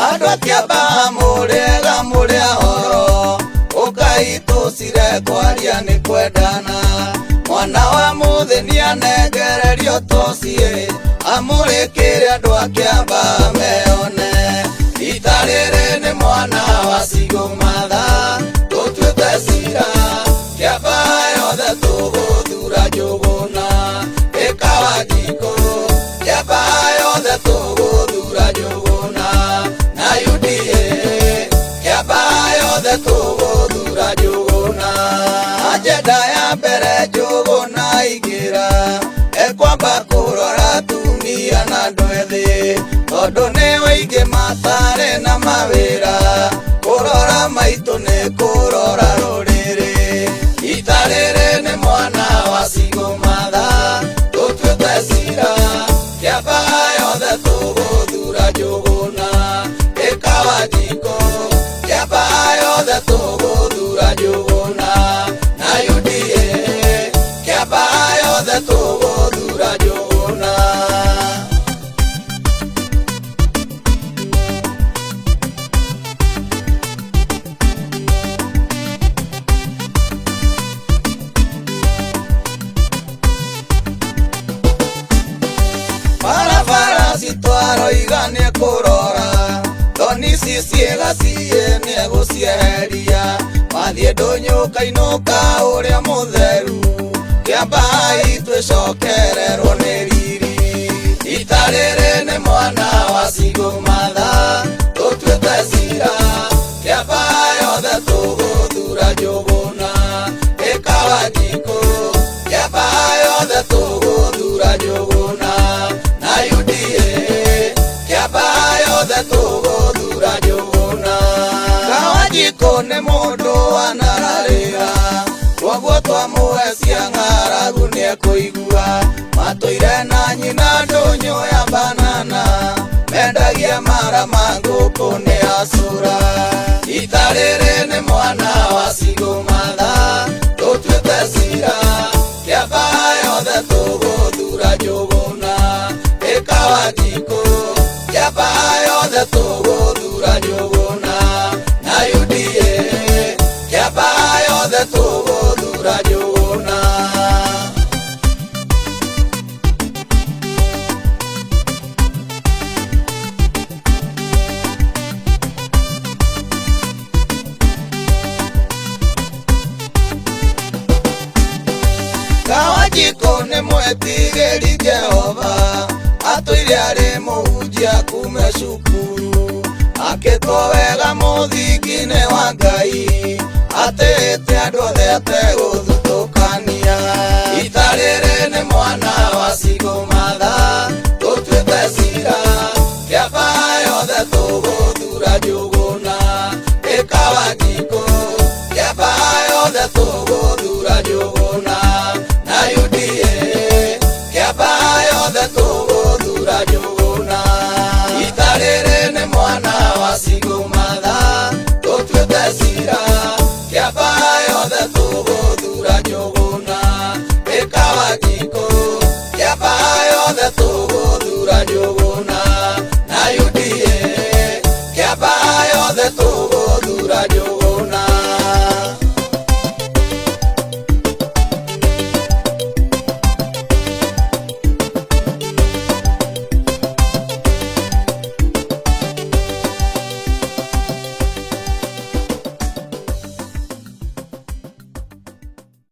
andũ a Kĩamba mũrĩa horo ũkai tũcire kwaria nĩ kwendana mwana wa mũthĩ anengererio tocie amũrĩkĩre andũ a Kĩamba meone rita rĩrĩ nĩ mwana wa Cigũmatha tũtuĩte cira Kĩamba yothe tũgũthura Njũgũna ĩkawa Wanjikũ Kĩamba yothe tũgũthura Njũgũna na UDA Kĩamba yothe tũgũthura Njũgũna ajenda ya mbere Njũgũna ingĩra ekwamba kũrora atumia na andũ ethĩ tondũ nĩ wĩingĩ matarĩ na mawĩra kũrora maitũ nĩ kũrora rũrĩrĩ rita rĩrĩ nĩ mwana wa Cigũmatha tũtuĩte cira Kĩamba yothe tũgũthura Njũgũna ĩkawa Wanjikũ Kĩamba yothe tũgũthura Njũgũna na UDA Kĩamba yothe tũgũthura Njũgũna barabara citwaroiga nĩ kũrora thoni ciciĩga ciĩ nĩ egũcieheria mathiĩ ndũnyũka ũrĩa mũtheru Kĩamba itwĩcokererwo nĩ riri rita rĩrĩ nĩ mwana wa Cigũmatha tũtuĩte cira Kĩamba yothe tũgũthura Njũgũna ĩkawa Wanjikũ Kĩamba yothe tũgũthura Njũgũna na UDA Kĩamba yothe tũgũthura Njũgũna Wanjikũ nĩ mũndũ wanararĩra koguo twamũhecia ng'aragu nĩ ekũigua matũire na nyina ndũnyũ ya banana mendagia mara ma ngũkũ nĩ acũra rita rĩrĩ nĩ mwana wa Cigũmatha tũtuĩte cira Kĩamba yothe tũgũthura Njũgũna ĩkawa Wanjikũ Kĩamba yothe tũgũthura Njũgũna na UDA Kĩamba yothe tũgũthura Njũgũna Wanjikũ nĩ mwĩtigĩri Jehova atũire arĩ mũhunjia kuuma cukuru akĩtwo wega mũthingi-inĩ wa Ngai atĩte andũ othe ategũthutũkania rita rĩrĩ nĩ mwana wa Cigũmatha tũtuĩte cira Kĩamba yothe tũgũthura Njũgũna ĩkawa Wanjikũ